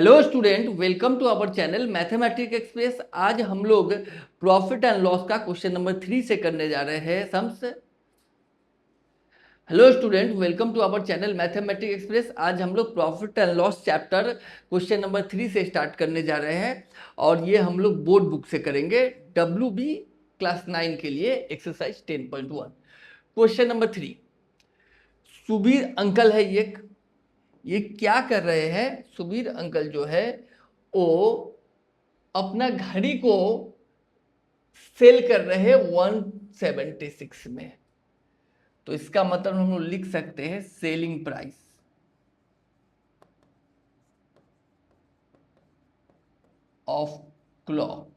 Hello student, welcome to our channel mathematics express. आज हम लोग प्रॉफिट एंड लॉस का क्वेश्चन नंबर 3 से करने जा रहे हैं sums. Hello student, welcome to our channel mathematics express. आज हम लोग profit and loss chapter question number 3 से स्टार्ट करने जा रहे हैं और ये हम लोग बोर्ड बुक से करेंगे WB क्लास 9 के लिए exercise 10.1। Question number 3, Subir uncle है ये क्या कर रहे हैं। सुबीर अंकल जो है वो अपना घड़ी को सेल कर रहे हैं 176 में। तो इसका मतलब हम लोग लिख सकते हैं सेलिंग प्राइस ऑफ क्लॉक।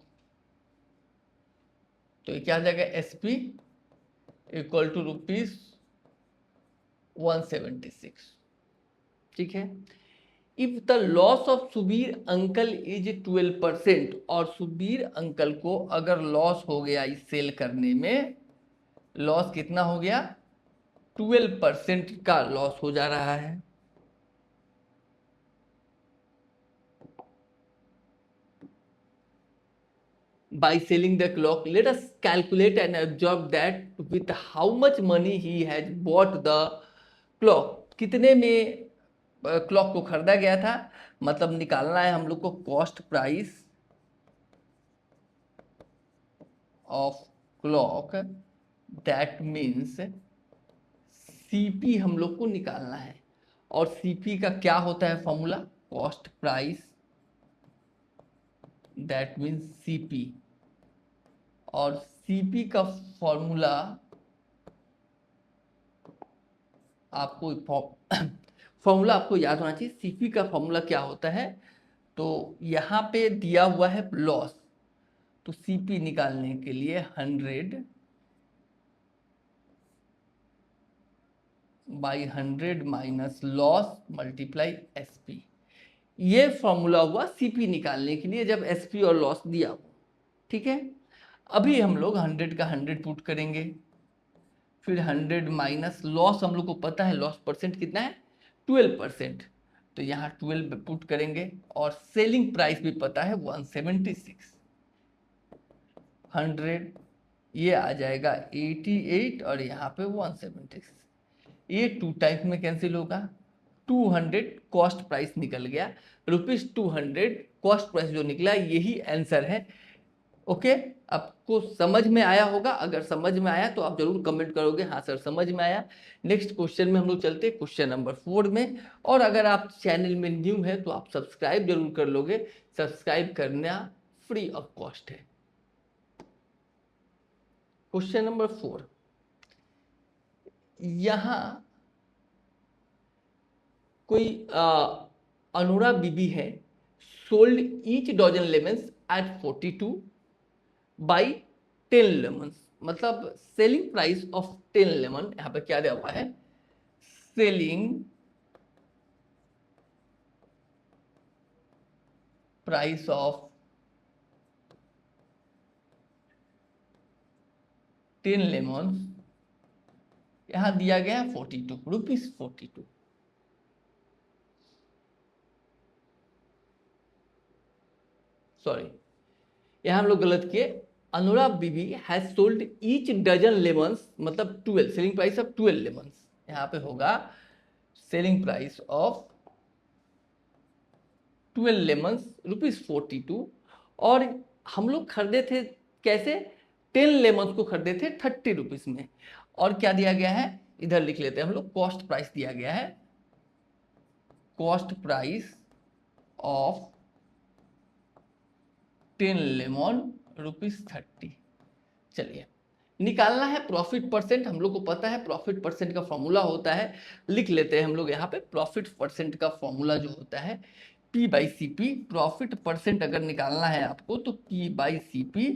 तो ये क्या आ जाएगा, SP इक्वल टू ₹176। ठीक है। If the loss of Subir uncle is 12% और सुबीर अंकल को अगर लॉस हो गया इस सेल करने में, लॉस कितना हो गया, 12% का लॉस हो जा रहा है। By selling the clock, let us calculate and observe that with how much money he has bought the clock। कितने में क्लॉक को खरीदा गया था, मतलब निकालना है हम लोग को cost price of clock. That means CP हम लोग को निकालना है और CP का क्या होता है formula, cost price, that means CP। और CP का फॉर्मूला आपको फॉर्मूला आपको याद होना चाहिए। CP का फॉर्मूला क्या होता है, तो यहाँ पे दिया हुआ है लॉस, तो CP निकालने के लिए 100 by 100 minus loss multiply SP। ये फॉर्मूला हुआ CP निकालने के लिए जब SP और लॉस दिया हो। ठीक है। अभी हम लोग 100 का 100 पुट करेंगे, फिर 100 माइनस लॉस, हम लोग को पता है लॉस परसेंट कितना है, 12%। तो यहाँ 12 पुट करेंगे और सेलिंग प्राइस भी पता है 176। 100 ये आ जाएगा 88 और यहाँ पे 176। ये 2 टाइप में कैंसिल होगा। 200 कॉस्ट प्राइस निकल गया, ₹200 कॉस्ट प्राइस जो निकला, यही आंसर है। ओके, आपको समझ में आया होगा। अगर समझ में आया तो आप जरूर कमेंट करोगे हाँ सर समझ में आया। नेक्स्ट क्वेश्चन में हम लोग चलते हैं क्वेश्चन नंबर 4 में। और अगर आप चैनल में न्यू है तो आप सब्सक्राइब जरूर कर लोगे, सब्सक्राइब करना फ्री ऑफ कॉस्ट है। क्वेश्चन नंबर 4, यहां कोई अनुरा बीबी है, sold each dozen lemons at 42 by 10 lemons. मतलब सेलिंग प्राइस ऑफ 10 लेमन, यहां पे क्या दिया हुआ है, सेलिंग प्राइस ऑफ 10 लेमन यहां दिया गया है ₹42। सॉरी, यहां हम लोग गलत किए। Anura Bibi has sold each dozen lemons, मतलब 12, सेलिंग प्राइस ऑफ 12 लेमन्स। यहां पे होगा सेलिंग प्राइस ऑफ 12 लेमन्स ₹42। और हम लोग खरीदे थे कैसे, 10 लेमन्स को खरीदे थे 30 रुपीज में। और क्या दिया गया है, इधर लिख लेते हैं हम लोग, कॉस्ट प्राइस दिया गया है, कॉस्ट प्राइस ऑफ 10 लेमन ₹30। चलिए निकालना है प्रॉफिट परसेंट। हम लोग को पता है प्रॉफिट परसेंट का फॉर्मूला होता है, लिख लेते हैं हम लोग यहाँ पे। प्रॉफिट परसेंट का फॉर्मूला जो होता है P/CP। प्रॉफिट परसेंट अगर निकालना है आपको तो P/CP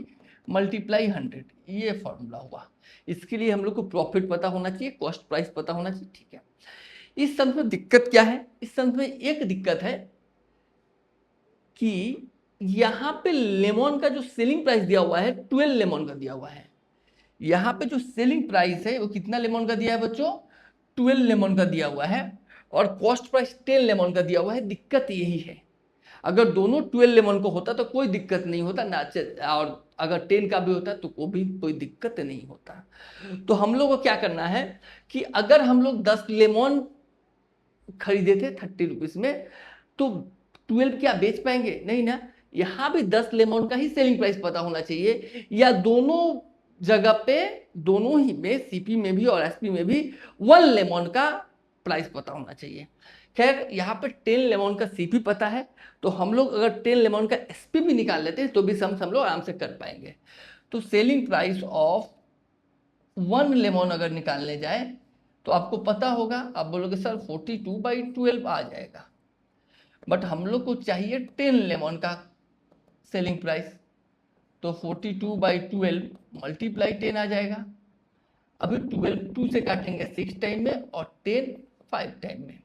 मल्टीप्लाई 100, ये फॉर्मूला हुआ। इसके लिए हम लोग को प्रॉफिट पता होना चाहिए, कॉस्ट प्राइस पता होना चाहिए। ठीक है। इस संदर्भ में दिक्कत क्या है, इस संदर्भ में एक दिक्कत है कि यहाँ पे लेमन का जो सेलिंग प्राइस दिया हुआ है 12 लेमन का दिया हुआ है। यहाँ पे जो सेलिंग प्राइस है वो कितना लेमन का दिया है बच्चों, 12 लेमन का दिया हुआ है। और कॉस्ट प्राइस 10 लेमन का दिया हुआ है। दिक्कत यही है, अगर दोनों 12 लेमन को होता तो कोई दिक्कत नहीं होता ना, और अगर 10 का भी होता तो कोई दिक्कत नहीं होता। तो हम लोग को क्या करना है कि अगर हम लोग 10 लेमन खरीदे थे 30 रुपीज में, तो 12 क्या बेच पाएंगे? नहीं ना। यहाँ भी 10 लेमन का ही सेलिंग प्राइस पता होना चाहिए, या दोनों जगह पे, दोनों ही में, सीपी में भी और एसपी में भी 1 लेमन का प्राइस पता होना चाहिए। खैर यहाँ पे 10 लेमन का सीपी पता है, तो हम लोग अगर 10 लेमन का एसपी भी निकाल लेते हैं तो भी सम हम लोग आराम से कर पाएंगे। तो सेलिंग प्राइस ऑफ 1 लेमन अगर निकालने जाए तो आपको पता होगा, आप बोलोगे सर 42/12 आ जाएगा, बट हम लोग को चाहिए 10 लेमन का सेलिंग प्राइस, तो 42/12 मल्टीप्लाई 10 आ जाएगा। अभी 12 2 से काटेंगे 6 टाइम में और 10 5 टाइम में।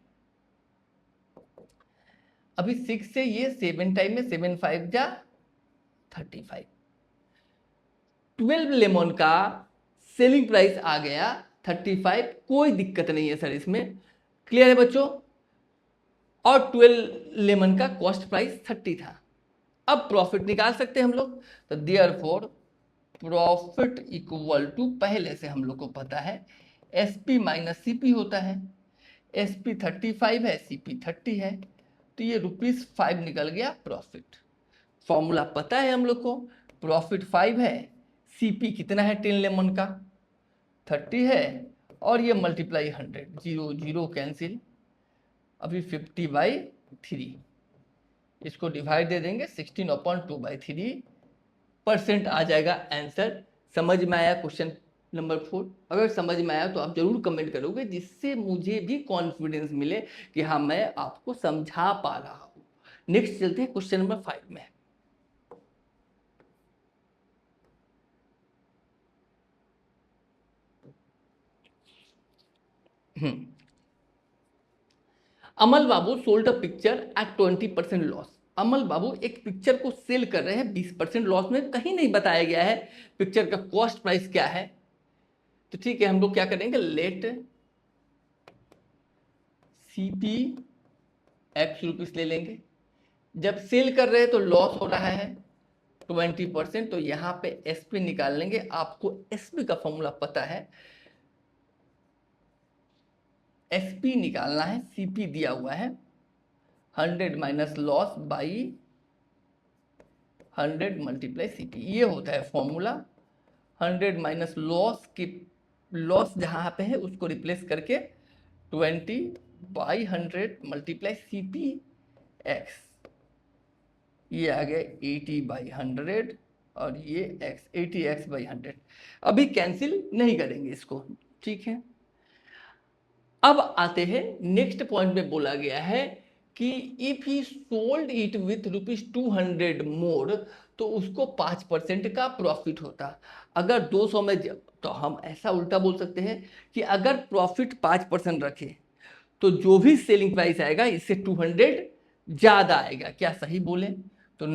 अभी 6 से ये 7 टाइम में, 7 5 जा 35। 12 लेमन का सेलिंग प्राइस आ गया 35, कोई दिक्कत नहीं है सर इसमें, क्लियर है बच्चों। और 12 लेमन का कॉस्ट प्राइस 30 था। अब प्रॉफिट निकाल सकते हैं हम लोग, तो देयरफॉर प्रॉफिट इक्वल टू, पहले से हम लोग को पता है एसपी माइनस सीपी होता है। एसपी 35 है, सीपी 30 है, तो ये ₹5 निकल गया प्रॉफिट। फॉर्मूला पता है हम लोग को, प्रॉफिट 5 है, सीपी कितना है 10 लेमन का 30 है, और ये मल्टीप्लाई 100, 0 0 कैंसिल, अभी 50/3, इसको डिवाइड दे देंगे 16/2/3% आ जाएगा आंसर। समझ में आया क्वेश्चन नंबर 4? अगर समझ में आया तो आप जरूर कमेंट करोगे, जिससे मुझे भी कॉन्फिडेंस मिले कि हाँ मैं आपको समझा पा रहा हूँ। नेक्स्ट चलते हैं क्वेश्चन नंबर 5 में। Amal Babu sold a picture at 20% loss. Amal Babu एक पिक्चर को सेल कर रहे हैं 20% लॉस में, कहीं नहीं बताया गया है पिक्चर का कॉस्ट प्राइस क्या है। तो ठीक है, हम लोग क्या करेंगे, लेट सीपी x रुपीस ले लेंगे। जब सेल कर रहे हैं तो लॉस हो रहा है 20%, तो यहाँ पे एसपी निकाल लेंगे। आपको एसपी का फॉर्मूला पता है, एसपी निकालना है, सीपी दिया हुआ है 100 minus loss by 100 multiply CP, ये होता है फॉर्मूला। 100 माइनस लॉस की, लॉस जहां पे है उसको रिप्लेस करके 20/100 मल्टीप्लाई सीपी एक्स, ये आ गया 80/100 और ये x 80x/100। अभी कैंसिल नहीं करेंगे इसको, ठीक है। अब आते हैं नेक्स्ट पॉइंट में, बोला गया है कि if he sold it with ₹200 मोर, तो उसको 5% का प्रॉफिट होता। अगर 200 में, तो हम ऐसा उल्टा बोल सकते हैं कि अगर प्रॉफिट 5% रखे तो जो भी सेलिंग प्राइस आएगा इससे 200 ज्यादा आएगा। क्या सही बोले? तो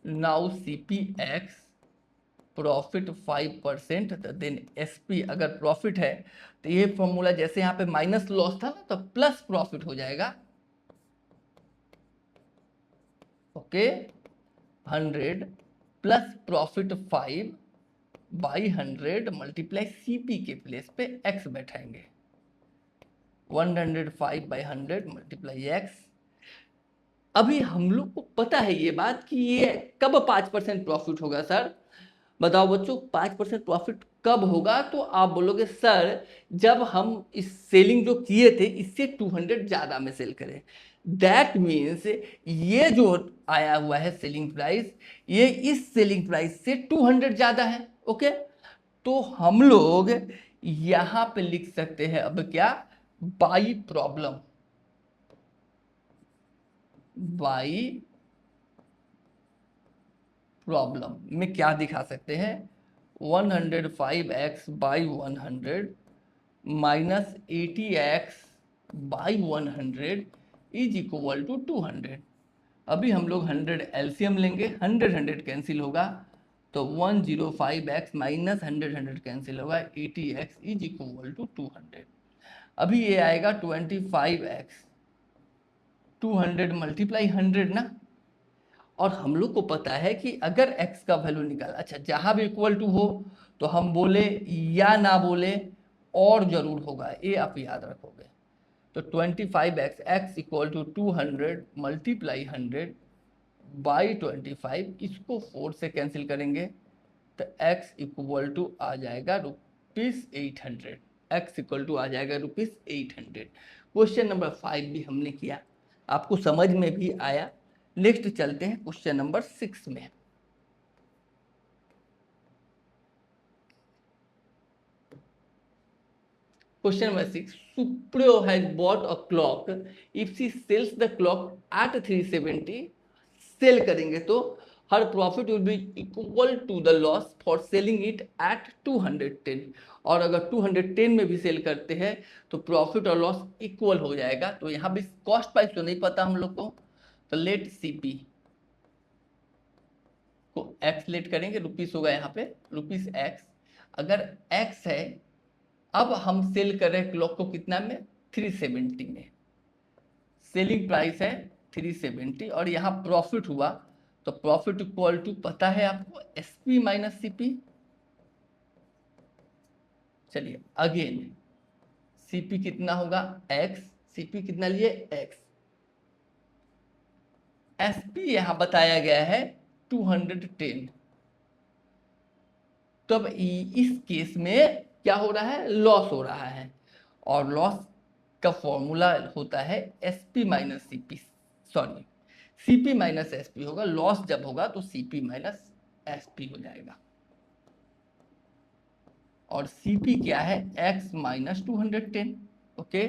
now CP x profit 5%, then SP अगर प्रॉफिट है तो ये फॉर्मूला जैसे यहाँ पे माइनस लॉस था ना, तो प्लस प्रॉफिट हो जाएगा। Okay, 100 plus profit 5/100 multiply CP के प्लेस पे x बैठाएंगे, 105/100 मल्टीप्लाई x। अभी हम लोग को पता है ये बात कि ये कब 5% प्रॉफिट होगा सर? बताओ बच्चों, 5% प्रॉफिट कब होगा? तो आप बोलोगे सर जब हम इस सेलिंग जो किए थे इससे 200 ज्यादा में सेल करें। दैट मीन्स ये जो आया हुआ है सेलिंग प्राइस, ये इस सेलिंग प्राइस से 200 ज्यादा है। ओके, तो हम लोग यहां पे लिख सकते हैं अब क्या, बाई प्रॉब्लम, बाई प्रॉब्लम में क्या दिखा सकते हैं, 105x/100 minus 80x/100 is equal to 200। अभी हम लोग 100 एलसीएम लेंगे, 100 कैंसिल होगा, तो 105x माइनस 100 कैंसिल होगा, 80x इज इक्वल टू 200। अभी ये आएगा 25x 200 मल्टीप्लाई 100 ना। और हम लोग को पता है कि अगर x का वैल्यू निकाल, अच्छा जहां भी इक्वल टू हो तो हम बोले या ना बोले और जरूर होगा, ये आप याद रखोगे। तो 25x x equal to 200 multiply 100 by 25, इसको 4 से कैंसिल करेंगे तो x इक्वल टू आ जाएगा ₹800। x इक्वल टू आ जाएगा ₹800। क्वेश्चन नंबर 5 भी हमने किया, आपको समझ में भी आया। नेक्स्ट चलते हैं क्वेश्चन नंबर 6 में। Question number 6. Suprio has bought a clock. If she sells the clock at 370, cell करेंगे तो her profit will be equal to the loss for selling it at 210. और अगर 210 में भी सेल करते हैं तो प्रॉफिट और लॉस इक्वल हो जाएगा। तो यहाँ भी कॉस्ट प्राइस तो नहीं पता हम लोग को, तो लेट सीपी को एक्स लेट करेंगे, रुपीस होगा यहाँ पे ₹x। अगर x है, अब हम सेल कर रहे हैं क्लॉक को कितना में, 370 में। सेलिंग प्राइस है 370 और यहाँ प्रॉफिट हुआ तो प्रॉफिट इक्वल टू पता है आपको एसपी माइनस सीपी। चलिए अगेन सीपी कितना होगा x, सीपी कितना लिए x, एसपी यहां बताया गया है 210। तब इस केस में क्या हो रहा है, लॉस हो रहा है और लॉस का फॉर्मूला होता है SP minus CP, sorry CP minus SP होगा। लॉस जब होगा तो सीपी माइनस एसपी हो जाएगा और सीपी क्या है x माइनस 210। ओके,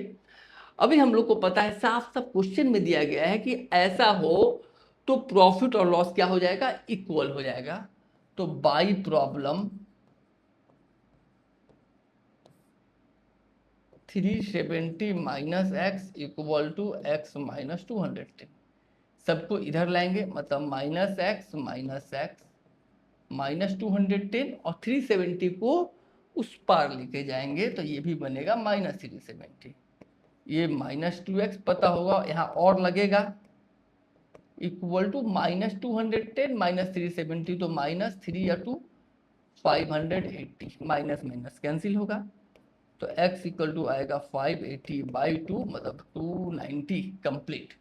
अभी हम लोग को पता है, साफ साफ क्वेश्चन में दिया गया है कि ऐसा हो तो प्रॉफिट और लॉस क्या हो जाएगा, इक्वल हो जाएगा। तो by problem 370 minus x equal to x minus 210। सबको इधर लाएंगे, मतलब माइनस एक्स माइनस 210 और 370 को उस पार लेके जाएंगे तो ये भी बनेगा माइनस 370। ये माइनस 2x पता होगा, यहाँ और लगेगा इक्वल टू माइनस 210 माइनस 370, तो माइनस 3 या 2 580, माइनस माइनस कैंसिल होगा तो x इक्वल टू आएगा 580 बाई 2 मतलब 290 कंप्लीट।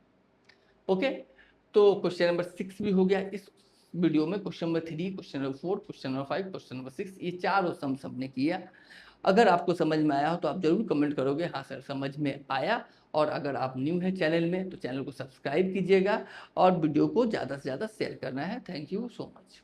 ओके, तो क्वेश्चन नंबर 6 भी हो गया इस वीडियो में। Question number 3, question number 4, question number 5, question number 6, ये चारों सम सबने किया। अगर आपको समझ में आया हो तो आप जरूर कमेंट करोगे हाँ सर समझ में आया। और अगर आप न्यू है चैनल में तो चैनल को सब्सक्राइब कीजिएगा और वीडियो को ज़्यादा से ज़्यादा शेयर करना है। Thank you so much.